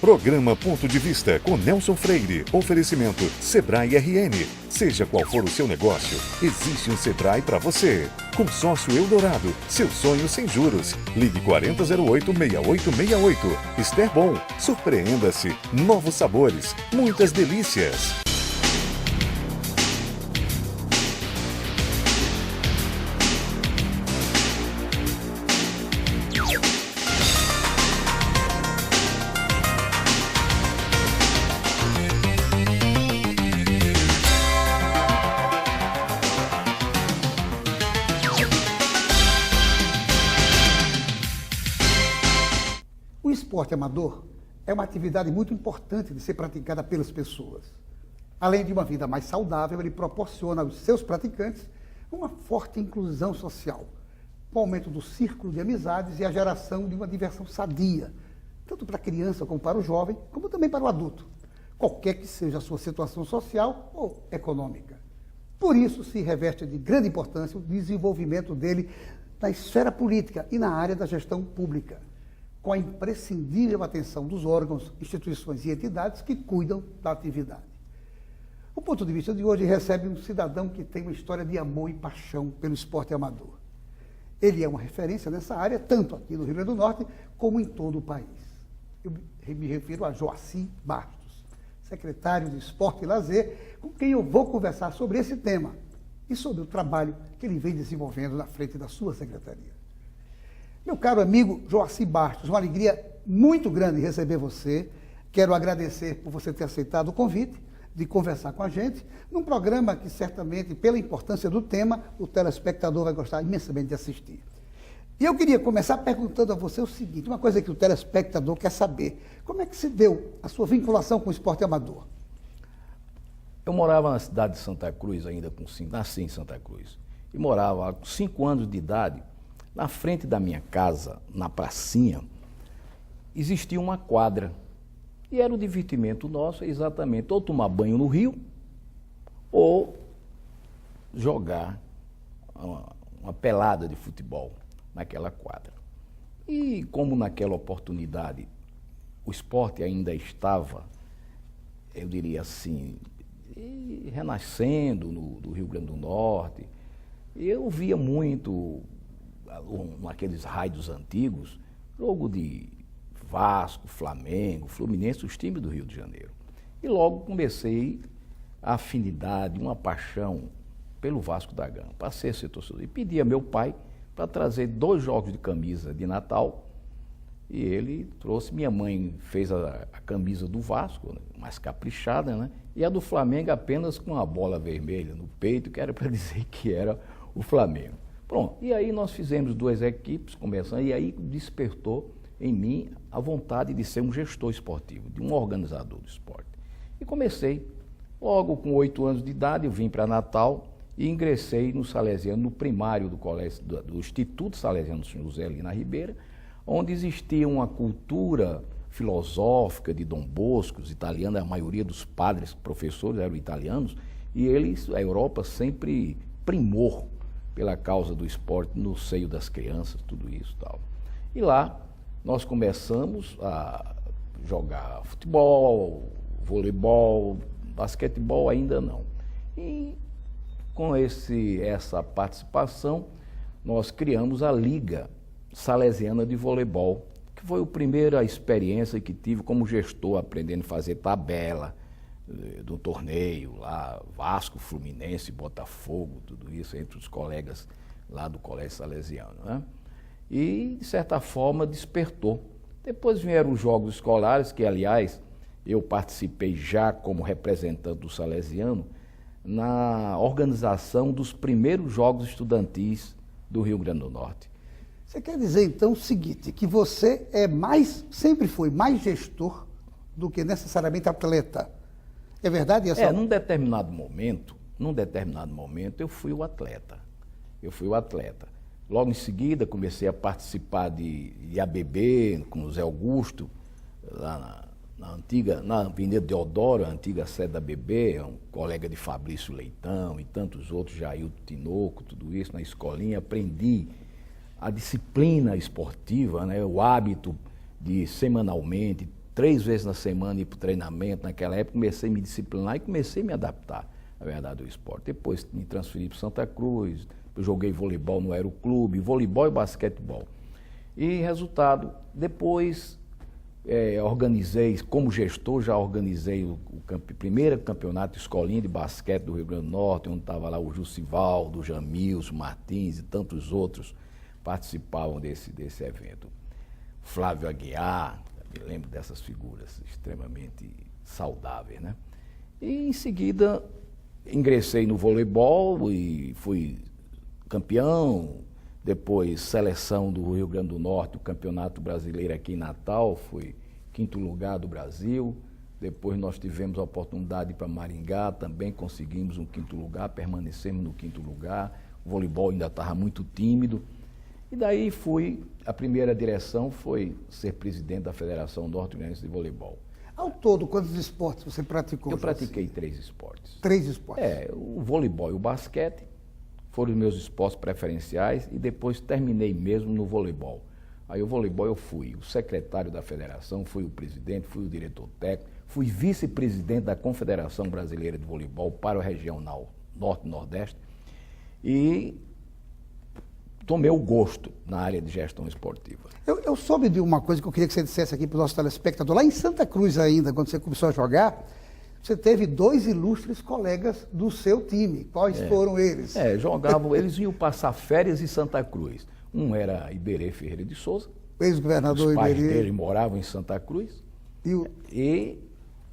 Programa Ponto de Vista com Nelson Freire. Oferecimento Sebrae RN. Seja qual for o seu negócio, existe um Sebrae para você. Consórcio Eldorado, seu sonho sem juros. Ligue 4008-6868. Ester Bom, surpreenda-se. Novos sabores, muitas delícias. O esporte amador é uma atividade muito importante de ser praticada pelas pessoas. Além de uma vida mais saudável, ele proporciona aos seus praticantes uma forte inclusão social, com o aumento do círculo de amizades e a geração de uma diversão sadia, tanto para a criança como para o jovem, como também para o adulto, qualquer que seja a sua situação social ou econômica. Por isso se reveste de grande importância o desenvolvimento dele na esfera política e na área da gestão pública, com a imprescindível atenção dos órgãos, instituições e entidades que cuidam da atividade. O ponto de vista de hoje recebe um cidadão que tem uma história de amor e paixão pelo esporte amador. Ele é uma referência nessa área, tanto aqui no Rio Grande do Norte, como em todo o país. Eu me refiro a Joacy Bastos, secretário de Esporte e Lazer, com quem eu vou conversar sobre esse tema e sobre o trabalho que ele vem desenvolvendo na frente da sua secretaria. Meu caro amigo Joacy Bastos, uma alegria muito grande receber você. Quero agradecer por você ter aceitado o convite de conversar com a gente, num programa que certamente, pela importância do tema, o telespectador vai gostar imensamente de assistir. E eu queria começar perguntando a você o seguinte, uma coisa que o telespectador quer saber: como é que se deu a sua vinculação com o esporte amador? Eu morava na cidade de Santa Cruz, nasci em Santa Cruz, e morava com 5 anos de idade. Na frente da minha casa, na pracinha, existia uma quadra. E era o divertimento nosso, exatamente, ou tomar banho no rio, ou jogar uma pelada de futebol naquela quadra. E como naquela oportunidade o esporte ainda estava, eu diria assim, renascendo no Rio Grande do Norte, eu via muito naqueles rádios antigos, jogo de Vasco, Flamengo, Fluminense, os times do Rio de Janeiro. E logo comecei a afinidade, uma paixão pelo Vasco da Gama. Passei a ser torcedor e pedi a meu pai para trazer 2 jogos de camisa de Natal. E ele trouxe, minha mãe fez a camisa do Vasco, né, mais caprichada, né? E a do Flamengo apenas com a bola vermelha no peito, que era para dizer que era o Flamengo. Pronto, e aí nós fizemos 2 equipes, começando, e aí despertou em mim a vontade de ser um gestor esportivo, de um organizador do esporte. E comecei, logo com 8 anos de idade, eu vim para Natal e ingressei no Salesiano, no primário do colégio, do Instituto Salesiano São José, ali na Ribeira, onde existia uma cultura filosófica de Dom Bosco, os italianos, a maioria dos padres, professores eram italianos, e eles, a Europa sempre primou pela causa do esporte no seio das crianças, tudo isso e tal. E lá nós começamos a jogar futebol, voleibol, basquetebol ainda não. E com essa participação, nós criamos a Liga Salesiana de Voleibol, que foi a primeira experiência que tive como gestor, aprendendo a fazer tabela do torneio, lá, Vasco, Fluminense, Botafogo, tudo isso, entre os colegas lá do Colégio Salesiano, né? E, de certa forma, despertou. Depois vieram os jogos escolares, que, aliás, eu participei já como representante do Salesiano na organização dos primeiros Jogos Estudantis do Rio Grande do Norte. Você quer dizer, então, o seguinte, que você sempre foi mais gestor do que necessariamente atleta. É verdade? Num determinado momento, eu fui o atleta. Logo em seguida, comecei a participar de ABB com o Zé Augusto, lá na Avenida Deodoro, a antiga sede da ABB, um colega de Fabrício Leitão e tantos outros, Jailton Tinoco, tudo isso, na escolinha. Aprendi a disciplina esportiva, né, o hábito de semanalmente 3 vezes na semana ir para o treinamento. Naquela época comecei a me disciplinar e comecei a me adaptar, na verdade, ao esporte. Depois me transferi para Santa Cruz, eu joguei voleibol no Aeroclube, voleibol e basquetebol. E resultado, depois organizei, como gestor, já organizei o primeiro campeonato escolinha de basquete do Rio Grande do Norte, onde estava lá o Jussivaldo, o Jamilson, Martins e tantos outros participavam desse evento. Flávio Aguiar, me lembro dessas figuras extremamente saudáveis, né? E em seguida ingressei no voleibol e fui campeão, depois seleção do Rio Grande do Norte, o Campeonato Brasileiro aqui em Natal, fui 5º lugar do Brasil. Depois nós tivemos a oportunidade de ir para Maringá, também conseguimos um 5º lugar, permanecemos no 5º lugar. O voleibol ainda estava muito tímido. E daí a primeira direção foi ser presidente da Federação Norte-Grandense de Voleibol. Ao todo, quantos esportes você praticou? Eu pratiquei 3 esportes. 3 esportes? O voleibol e o basquete foram os meus esportes preferenciais e depois terminei mesmo no voleibol. Aí o voleibol eu fui o secretário da federação, fui o presidente, fui o diretor técnico, fui vice-presidente da Confederação Brasileira de Voleibol para a região Norte e Nordeste e tomei o gosto na área de gestão esportiva. Eu soube de uma coisa que eu queria que você dissesse aqui para o nosso telespectador. Lá em Santa Cruz ainda, quando você começou a jogar, você teve 2 ilustres colegas do seu time. Quais foram eles? Jogavam, eles iam passar férias em Santa Cruz. Um era Iberê Ferreira de Souza. Ex-governador Os pais Iberê. dele moravam em Santa Cruz. E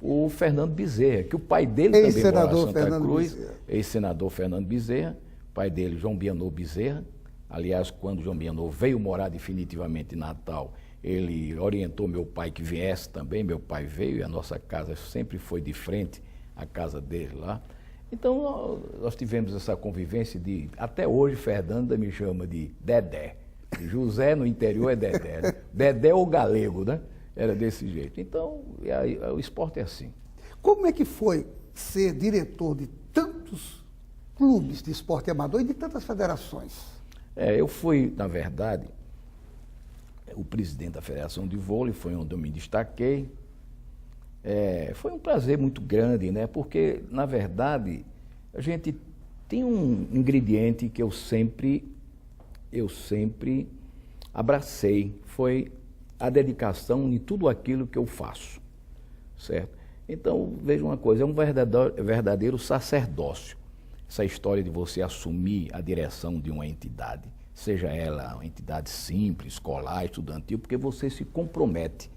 o Fernando Bezerra, que o pai dele também morava em Santa Fernando Cruz. Bezerra. Ex-senador Fernando Bezerra. Pai dele, João Bianô Bezerra. Aliás, quando João Bianô veio morar definitivamente em Natal, ele orientou meu pai que viesse também. Meu pai veio e a nossa casa sempre foi de frente à casa dele lá. Então, nós tivemos essa convivência de... Até hoje, Fernanda me chama de Dedé. José, no interior, é Dedé. Né? Dedé ou galego, né? Era desse jeito. Então, o esporte é assim. Como é que foi ser diretor de tantos clubes de esporte amador e de tantas federações? Eu fui, na verdade, o presidente da Federação de Vôlei, foi onde eu me destaquei. Foi um prazer muito grande, né? Porque, na verdade, a gente tem um ingrediente que eu sempre abracei, foi a dedicação em tudo aquilo que eu faço, certo? Então, veja uma coisa, é um verdadeiro sacerdócio, essa história de você assumir a direção de uma entidade, seja ela uma entidade simples, escolar, estudantil, porque você se compromete.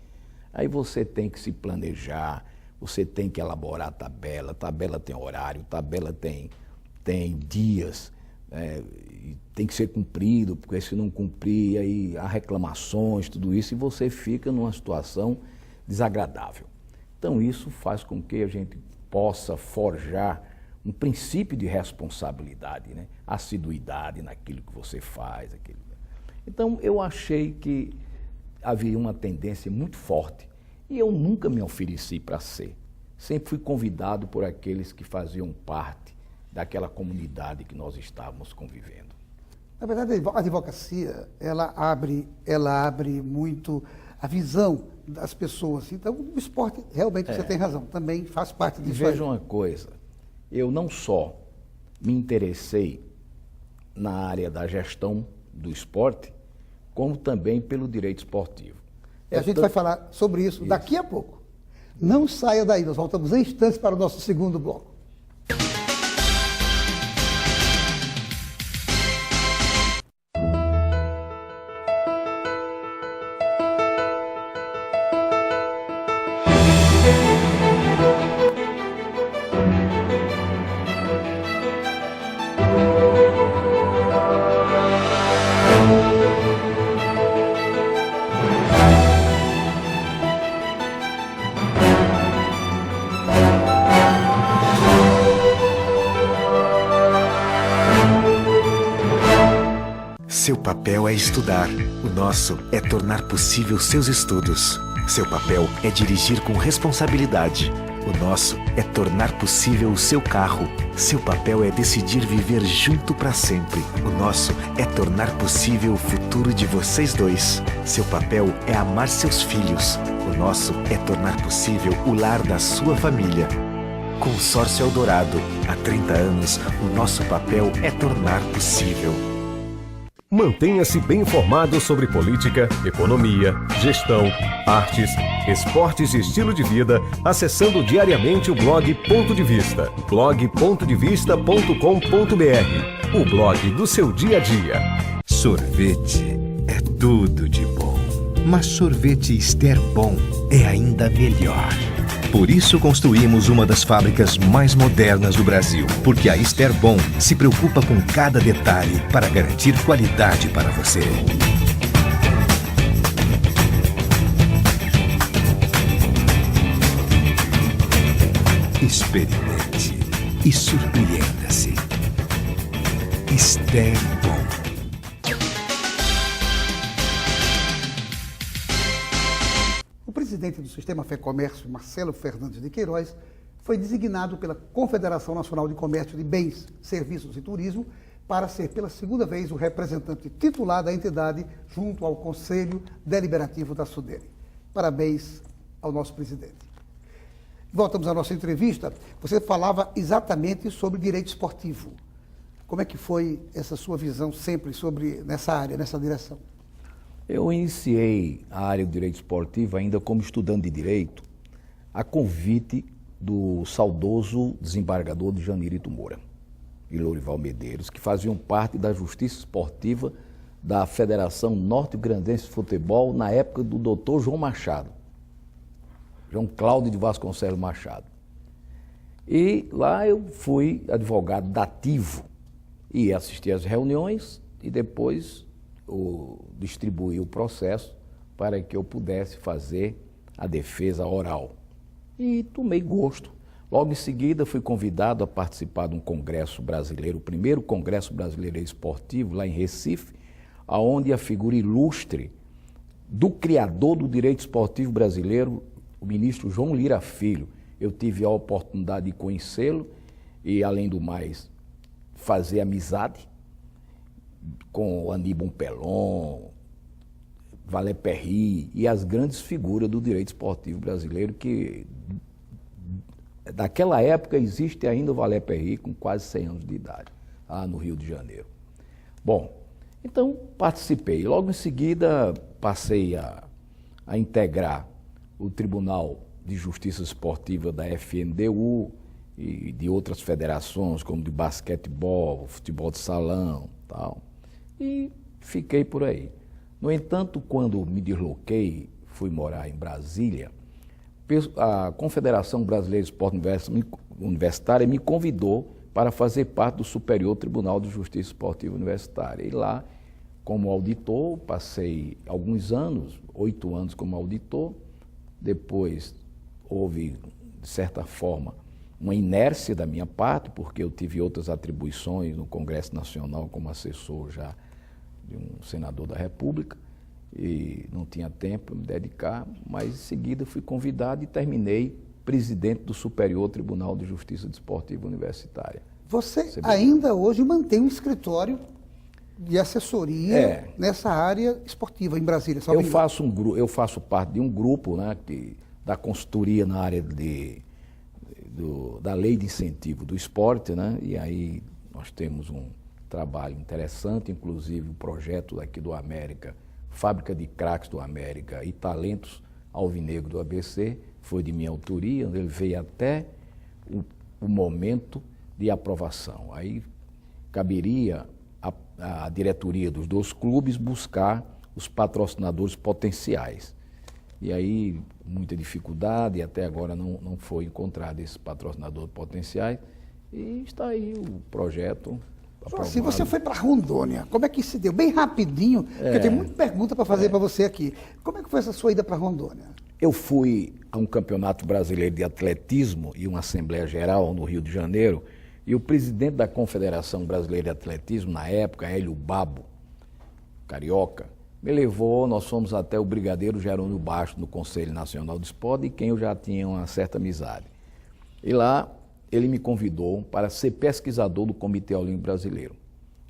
Aí você tem que se planejar, você tem que elaborar tabela tem horário, tabela tem dias, tem que ser cumprido, porque se não cumprir, aí há reclamações, tudo isso, e você fica numa situação desagradável. Então isso faz com que a gente possa forjar um princípio de responsabilidade, né? Assiduidade naquilo que você faz. Então eu achei que havia uma tendência muito forte e eu nunca me ofereci para ser. Sempre fui convidado por aqueles que faziam parte daquela comunidade que nós estávamos convivendo. Na verdade, a advocacia, ela abre muito a visão das pessoas. Então, o esporte, realmente, você tem razão, também faz parte disso. E veja uma coisa, eu não só me interessei na área da gestão do esporte, como também pelo direito esportivo. A gente vai falar sobre isso daqui a pouco. Não saia daí, nós voltamos em instantes para o nosso segundo bloco. Seu papel é estudar. O nosso é tornar possível seus estudos. Seu papel é dirigir com responsabilidade. O nosso é tornar possível o seu carro. Seu papel é decidir viver junto para sempre. O nosso é tornar possível o futuro de vocês dois. Seu papel é amar seus filhos. O nosso é tornar possível o lar da sua família. Consórcio Eldorado. Há 30 anos, o nosso papel é tornar possível. Mantenha-se bem informado sobre política, economia, gestão, artes, esportes e estilo de vida, acessando diariamente o blog Ponto de Vista, blog.devista.com.br, o blog do seu dia a dia. Sorvete é tudo de bom, mas sorvete Ester Bom é ainda melhor. Por isso construímos uma das fábricas mais modernas do Brasil, porque a Ester Bom se preocupa com cada detalhe para garantir qualidade para você. Experimente e surpreenda-se. Ester Bom. O presidente do Sistema Fé Comércio, Marcelo Fernandes de Queiroz, foi designado pela Confederação Nacional de Comércio de Bens, Serviços e Turismo para ser pela segunda vez o representante titular da entidade junto ao Conselho Deliberativo da SUDENE. Parabéns ao nosso presidente. Voltamos à nossa entrevista. Você falava exatamente sobre direito esportivo. Como é que foi essa sua visão sempre sobre nessa área, nessa direção? Eu iniciei a área do direito esportivo ainda como estudante de direito, a convite do saudoso desembargador de Janirito Moura e Lourival Medeiros, que faziam parte da Justiça Esportiva da Federação Norte-Grandense de Futebol na época do doutor João Machado, João Cláudio de Vasconcelos Machado. E lá eu fui advogado dativo e assisti às reuniões e depois distribuí o processo para que eu pudesse fazer a defesa oral. E tomei gosto. Logo em seguida fui convidado a participar de um congresso brasileiro, o primeiro congresso brasileiro esportivo, lá em Recife, onde a figura ilustre do criador do direito esportivo brasileiro, o ministro João Lira Filho. Eu tive a oportunidade de conhecê-lo e, além do mais, fazer amizade com Aníbal Pelon, Valé Perry e as grandes figuras do direito esportivo brasileiro, que daquela época existe ainda o Valé Perry com quase 100 anos de idade, lá no Rio de Janeiro. Bom, então participei. Logo em seguida passei a integrar o Tribunal de Justiça Esportiva da FNDU e de outras federações, como de basquetebol, futebol de salão, tal, e fiquei por aí. No entanto, quando me desloquei, fui morar em Brasília, a Confederação Brasileira de Esporte Universitária me convidou para fazer parte do Superior Tribunal de Justiça Esportiva Universitária. E lá, como auditor, passei alguns anos, 8 anos como auditor. Depois houve, de certa forma, uma inércia da minha parte, porque eu tive outras atribuições no Congresso Nacional como assessor já de um senador da República e não tinha tempo para me dedicar, mas em seguida fui convidado e terminei presidente do Superior Tribunal de Justiça Desportiva Universitária. Você ainda hoje mantém um escritório de assessoria nessa área esportiva em Brasília? Eu faço parte de um grupo, né, da consultoria na área da lei de incentivo do esporte, né, e aí nós temos um trabalho interessante, inclusive o projeto aqui do América, Fábrica de Craques do América e Talentos Alvinegro do ABC, foi de minha autoria, ele veio até o momento de aprovação. Aí caberia a diretoria dos 2 clubes buscar os patrocinadores potenciais. E aí, muita dificuldade, e até agora não foi encontrado esse patrocinador potenciais, e está aí o projeto. Assim, você foi para Rondônia, como é que se deu? Bem rapidinho, porque tem muita pergunta para fazer para você aqui. Como é que foi essa sua ida para Rondônia? Eu fui a um campeonato brasileiro de atletismo e uma Assembleia Geral no Rio de Janeiro, e o presidente da Confederação Brasileira de Atletismo, na época, Hélio Babo, carioca, me levou, nós fomos até o Brigadeiro Jerônimo Basto, no Conselho Nacional do Esporte, e quem eu já tinha uma certa amizade. E lá ele me convidou para ser pesquisador do Comitê Olímpico Brasileiro.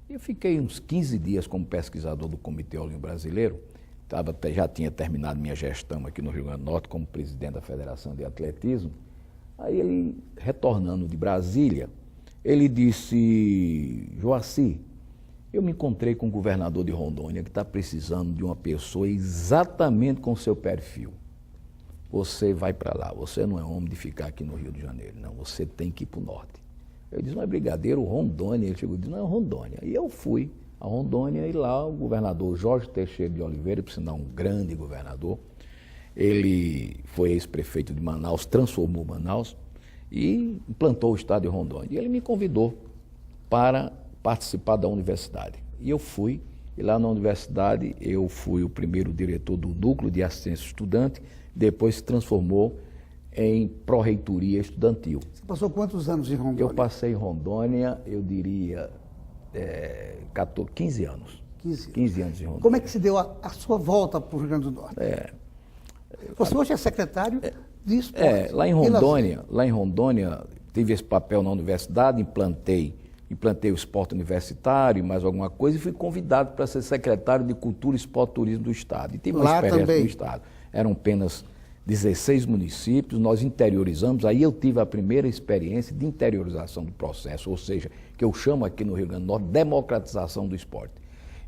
Eu fiquei uns 15 dias como pesquisador do Comitê Olímpico Brasileiro, já tinha terminado minha gestão aqui no Rio Grande do Norte como presidente da Federação de Atletismo. Aí ele, retornando de Brasília, ele disse: Joaci, eu me encontrei com o governador de Rondônia que está precisando de uma pessoa exatamente com o seu perfil. Você vai para lá, você não é homem de ficar aqui no Rio de Janeiro, não, você tem que ir para o norte. Eu disse: mas Brigadeiro, Rondônia. Ele chegou e disse: não, é Rondônia. E eu fui a Rondônia e lá o governador Jorge Teixeira de Oliveira, por sinal um grande governador, ele foi ex-prefeito de Manaus, transformou Manaus e implantou o estado de Rondônia. E ele me convidou para participar da universidade. E eu fui, e lá na universidade eu fui o primeiro diretor do Núcleo de Assistência Estudante, depois se transformou em pró-reitoria estudantil. Você passou quantos anos em Rondônia? Eu passei em Rondônia, eu diria, 15 anos. 15 anos em Rondônia. Como é que se deu a sua volta para o Rio Grande do Norte? Você hoje é secretário de esporte. Lá em Rondônia, tive esse papel na universidade, implantei o esporte universitário, mais alguma coisa, e fui convidado para ser secretário de Cultura, Esporte e Turismo do Estado. E tive uma experiência também no Estado. Eram apenas 16 municípios, nós interiorizamos, aí eu tive a primeira experiência de interiorização do processo, ou seja, que eu chamo aqui no Rio Grande do Norte, democratização do esporte.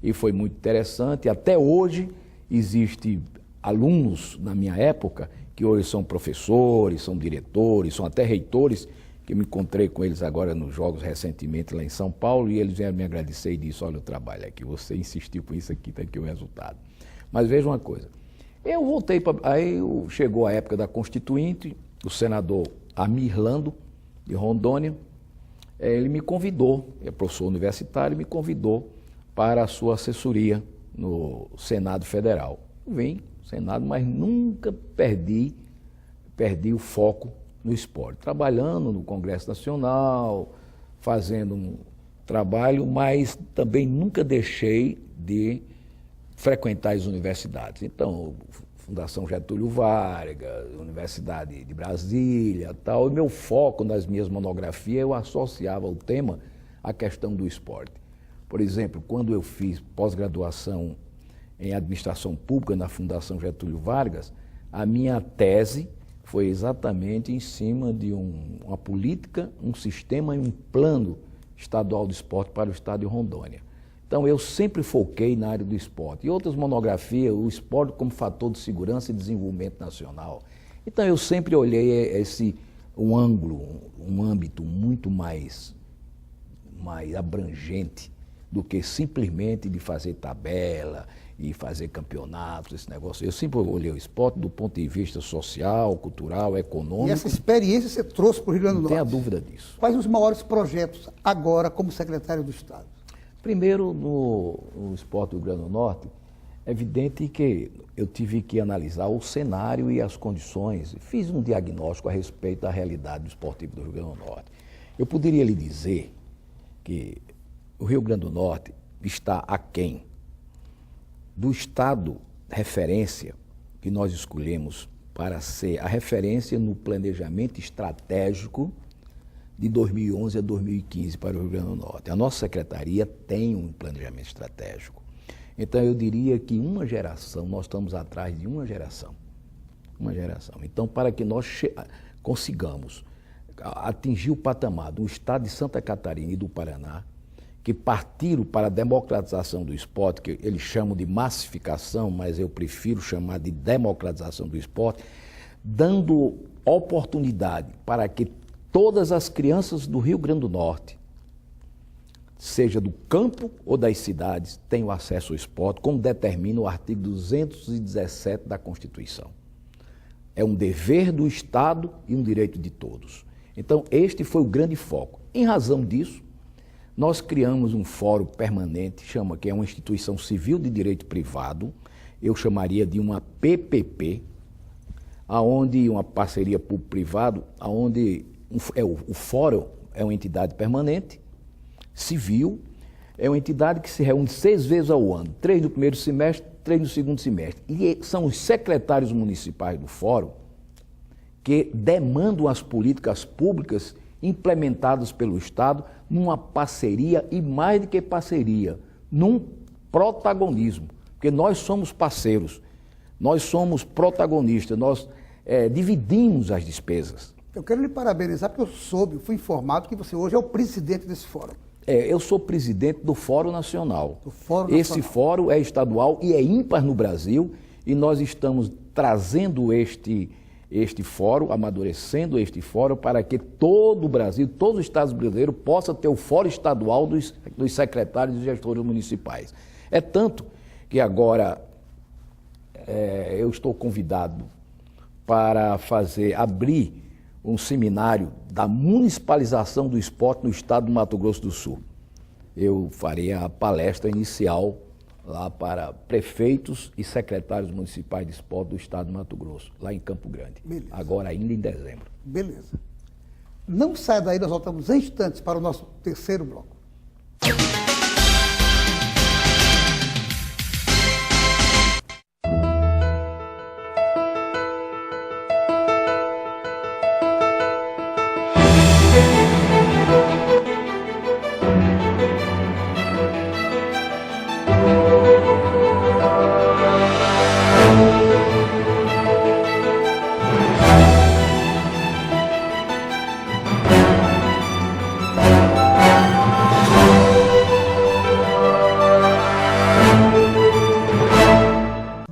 E foi muito interessante, até hoje existem alunos na minha época, que hoje são professores, são diretores, são até reitores, que eu me encontrei com eles agora nos Jogos recentemente lá em São Paulo, e eles vieram me agradecer e disseram: olha o trabalho aqui, você insistiu com isso aqui, está aqui o resultado. Mas veja uma coisa, eu voltei, aí chegou a época da Constituinte, o senador Amir Lando, de Rondônia, ele me convidou, é professor universitário, me convidou para a sua assessoria no Senado Federal. Vim no Senado, mas nunca perdi o foco no esporte, trabalhando no Congresso Nacional, fazendo um trabalho, mas também nunca deixei de frequentar as universidades. Então, Fundação Getúlio Vargas, Universidade de Brasília, tal. E meu foco nas minhas monografias, eu associava o tema à questão do esporte. Por exemplo, quando eu fiz pós-graduação em Administração Pública na Fundação Getúlio Vargas, a minha tese foi exatamente em cima de uma política, um sistema e um plano estadual de esporte para o estado de Rondônia. Então, eu sempre foquei na área do esporte. E outras monografias, o esporte como fator de segurança e desenvolvimento nacional. Então, eu sempre olhei um ângulo, um âmbito muito mais abrangente do que simplesmente de fazer tabela e fazer campeonatos, esse negócio. Eu sempre olhei o esporte do ponto de vista social, cultural, econômico. E essa experiência você trouxe para o Rio Grande do Norte? Não tenha dúvida disso. Quais os maiores projetos agora como secretário do Estado? Primeiro, no esporte do Rio Grande do Norte, é evidente que eu tive que analisar o cenário e as condições. Fiz um diagnóstico a respeito da realidade do esportivo do Rio Grande do Norte. Eu poderia lhe dizer que o Rio Grande do Norte está aquém do estado referência que nós escolhemos para ser a referência no planejamento estratégico de 2011 a 2015 para o Rio Grande do Norte. A nossa secretaria tem um planejamento estratégico. Então, eu diria que uma geração, nós estamos atrás de uma geração. Uma geração. Então, para que nós consigamos atingir o patamar do estado de Santa Catarina e do Paraná, que partiram para a democratização do esporte, que eles chamam de massificação, mas eu prefiro chamar de democratização do esporte, dando oportunidade para que todas as crianças do Rio Grande do Norte, seja do campo ou das cidades, tenham acesso ao esporte, como determina o artigo 217 da Constituição. É um dever do Estado e um direito de todos. Então, este foi o grande foco. Em razão disso, nós criamos um fórum permanente, que é uma instituição civil de direito privado, eu chamaria de uma PPP, aonde uma parceria público-privado, aonde o fórum é uma entidade permanente, civil, é uma entidade que se reúne 6 vezes ao ano, 3 no primeiro semestre, 3 no segundo semestre. E são os secretários municipais do fórum que demandam as políticas públicas implementadas pelo Estado numa parceria e mais do que parceria, num protagonismo, porque nós somos parceiros, nós somos protagonistas, nós dividimos as despesas. Eu quero lhe parabenizar porque fui informado que você hoje é o presidente desse fórum. Eu sou presidente do Fórum Nacional. Do Fórum Nacional. Esse fórum é estadual e é ímpar no Brasil e nós estamos trazendo este fórum, amadurecendo este fórum para que todo o Brasil, todos os estados brasileiros possam ter o fórum estadual dos secretários e gestores municipais. É tanto que agora eu estou convidado para abrir um seminário da municipalização do esporte no estado do Mato Grosso do Sul. Eu farei a palestra inicial lá para prefeitos e secretários municipais de esporte do estado do Mato Grosso, lá em Campo Grande. Beleza. Agora ainda em dezembro. Beleza. Não saia daí, nós voltamos em instantes para o nosso terceiro bloco.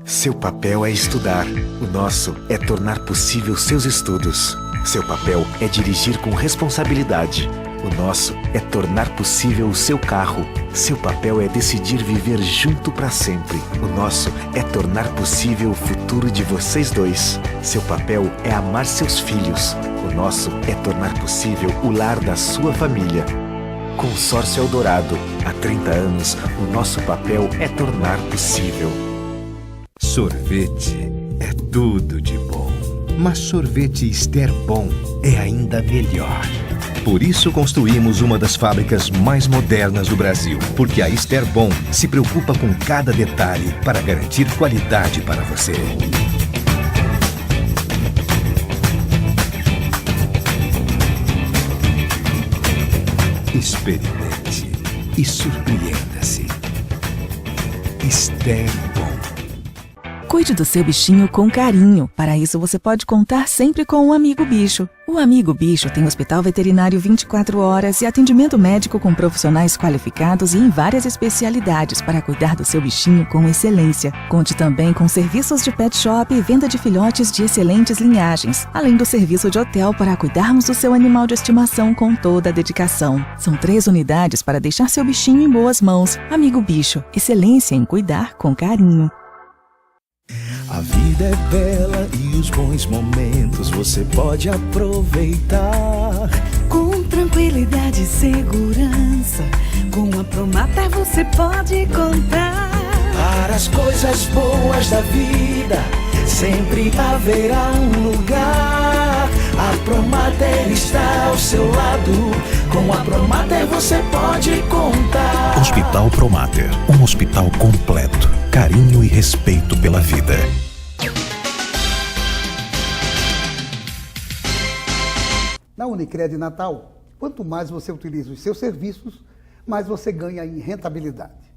Seu papel é estudar. O nosso é tornar possível seus estudos. Seu papel é dirigir com responsabilidade. O nosso é tornar possível o seu carro. Seu papel é decidir viver junto para sempre. O nosso é tornar possível o futuro de vocês dois. Seu papel é amar seus filhos. O nosso é tornar possível o lar da sua família. Consórcio Eldorado. Há 30 anos, o nosso papel é tornar possível. Sorvete é tudo de bom, mas sorvete Ester Bom é ainda melhor. Por isso construímos uma das fábricas mais modernas do Brasil, porque a Ester Bom se preocupa com cada detalhe para garantir qualidade para você. Experimente e surpreenda-se. Ester Bom. Cuide do seu bichinho com carinho. Para isso, você pode contar sempre com o Amigo Bicho. O Amigo Bicho tem hospital veterinário 24 horas e atendimento médico com profissionais qualificados e em várias especialidades para cuidar do seu bichinho com excelência. Conte também com serviços de pet shop e venda de filhotes de excelentes linhagens, além do serviço de hotel para cuidarmos do seu animal de estimação com toda a dedicação. São 3 unidades para deixar seu bichinho em boas mãos. Amigo Bicho, excelência em cuidar com carinho. A vida é bela e os bons momentos você pode aproveitar com tranquilidade e segurança. Com a Promater você pode contar. Para as coisas boas da vida sempre haverá um lugar. A Promater está ao seu lado. Com a Promater você pode contar. Hospital Promater, um hospital completo. Carinho e respeito pela vida. Na Unicred Natal, quanto mais você utiliza os seus serviços, mais você ganha em rentabilidade.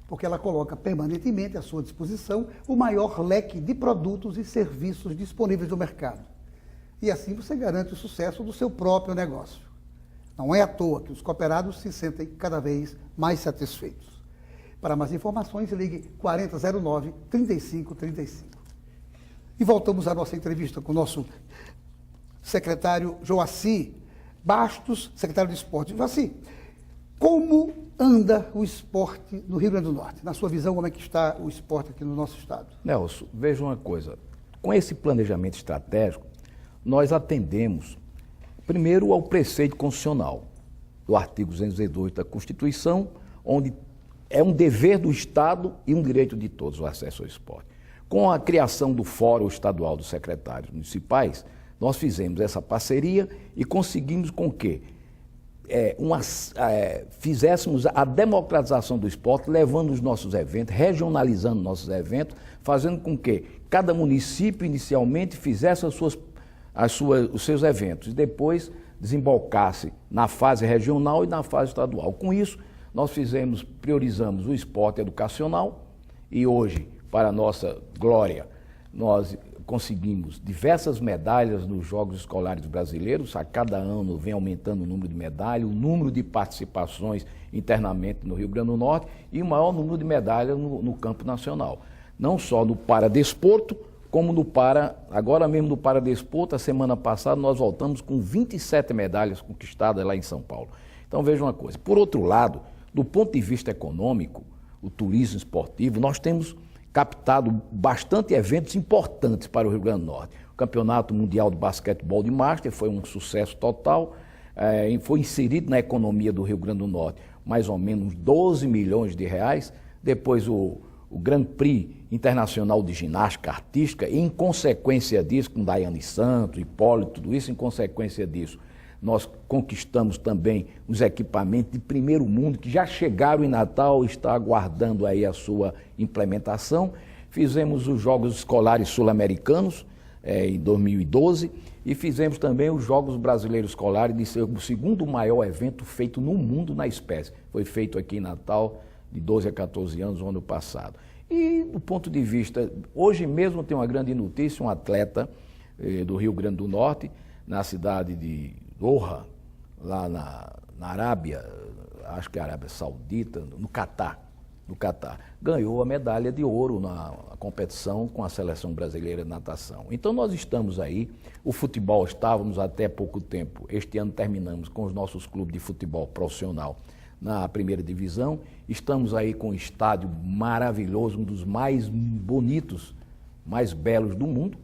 Porque ela coloca permanentemente à sua disposição o maior leque de produtos e serviços disponíveis no mercado. E assim você garante o sucesso do seu próprio negócio. Não é à toa que os cooperados se sentem cada vez mais satisfeitos. Para mais informações, ligue 4009-3535. E voltamos à nossa entrevista com o nosso secretário Joaci Bastos, secretário de Esporte. Joaci, como anda o esporte no Rio Grande do Norte? Na sua visão, como é que está o esporte aqui no nosso estado? Nelson, veja uma coisa. Com esse planejamento estratégico, nós atendemos, primeiro, ao preceito constitucional do artigo 202 da Constituição, onde é um dever do Estado e um direito de todos o acesso ao esporte. Com a criação do Fórum Estadual dos Secretários Municipais, nós fizemos essa parceria e conseguimos com que fizéssemos a democratização do esporte, levando os nossos eventos, regionalizando nossos eventos, fazendo com que cada município inicialmente fizesse os seus eventos e depois desembocasse na fase regional e na fase estadual. Com isso, nós priorizamos o esporte educacional e hoje, para a nossa glória, nós conseguimos diversas medalhas nos Jogos Escolares Brasileiros. A cada ano vem aumentando o número de medalhas, o número de participações internamente no Rio Grande do Norte e o maior número de medalhas no campo nacional. Não só no paradesporto, como agora mesmo no paradesporto, a semana passada nós voltamos com 27 medalhas conquistadas lá em São Paulo. Então veja uma coisa, por outro lado, do ponto de vista econômico, o turismo esportivo, nós temos captado bastante eventos importantes para o Rio Grande do Norte. O Campeonato Mundial de Basquetebol de Master foi um sucesso total, foi inserido na economia do Rio Grande do Norte mais ou menos 12 milhões de reais. Depois o Grand Prix Internacional de Ginástica Artística, e em consequência disso, com Daiane Santos, Hipólito, tudo isso, em consequência disso, nós conquistamos também os equipamentos de primeiro mundo que já chegaram em Natal, está aguardando aí a sua implementação. Fizemos os Jogos Escolares Sul-Americanos em 2012 e fizemos também os Jogos Brasileiros Escolares, de ser o segundo maior evento feito no mundo na espécie. Foi feito aqui em Natal de 12 a 14 anos, no ano passado. E do ponto de vista, hoje mesmo tem uma grande notícia, um atleta do Rio Grande do Norte, na cidade de Doha, lá na Arábia, acho que é a Arábia Saudita, no Catar, ganhou a medalha de ouro na competição com a seleção brasileira de natação. Então nós estamos aí, o futebol estávamos até pouco tempo, este ano terminamos com os nossos clubes de futebol profissional na primeira divisão, estamos aí com um estádio maravilhoso, um dos mais bonitos, mais belos do mundo,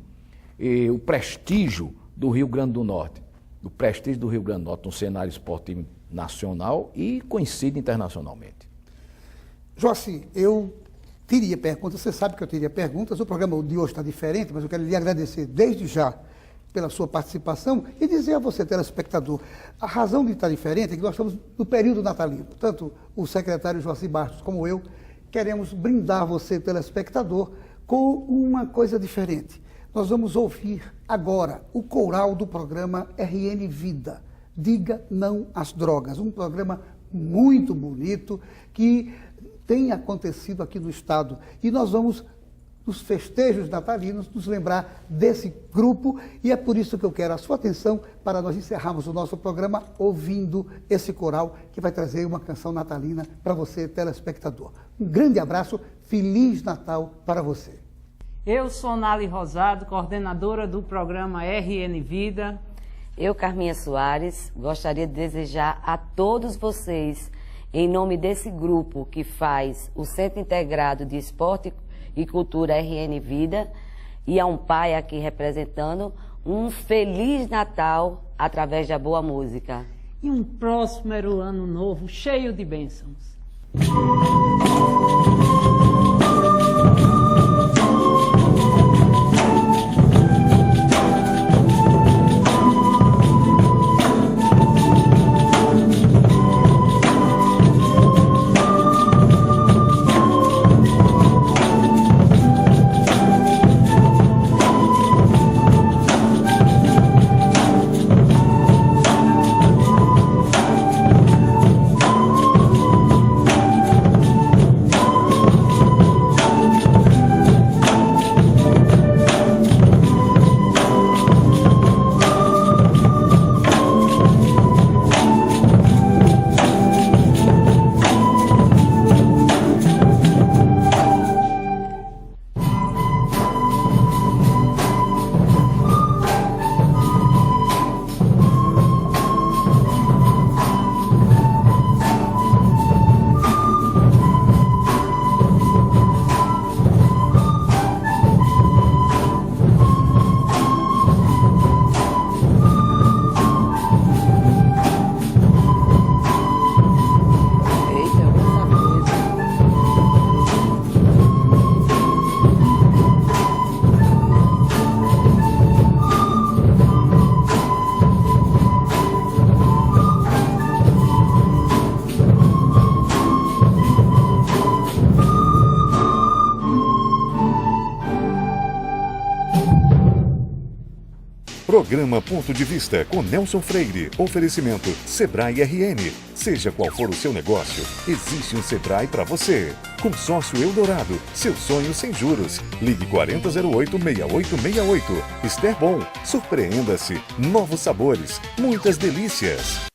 e o prestígio do Rio Grande do Norte, no cenário esportivo nacional e conhecido internacionalmente. Joaci, eu teria perguntas, você sabe que eu teria perguntas, o programa de hoje está diferente, mas eu quero lhe agradecer desde já pela sua participação e dizer a você, telespectador, a razão de estar diferente é que nós estamos no período natalino. Tanto o secretário Joaci Bastos como eu queremos brindar você, telespectador, com uma coisa diferente. Nós vamos ouvir agora o coral do programa RN Vida, Diga Não às Drogas, um programa muito bonito que tem acontecido aqui no estado. E nós vamos, nos festejos natalinos, nos lembrar desse grupo, e é por isso que eu quero a sua atenção para nós encerrarmos o nosso programa ouvindo esse coral que vai trazer uma canção natalina para você, telespectador. Um grande abraço, Feliz Natal para você. Eu sou Nali Rosado, coordenadora do programa RN Vida. Eu, Carminha Soares, gostaria de desejar a todos vocês, em nome desse grupo que faz o Centro Integrado de Esporte e Cultura RN Vida, e a um pai aqui representando, um Feliz Natal através da boa música. E um próspero ano novo, cheio de bênçãos. Programa Ponto de Vista com Nelson Freire. Oferecimento Sebrae RN. Seja qual for o seu negócio, existe um Sebrae para você. Consórcio Eldorado, seu sonho sem juros. Ligue 4008-6868. Ester Bom, surpreenda-se. Novos sabores, muitas delícias.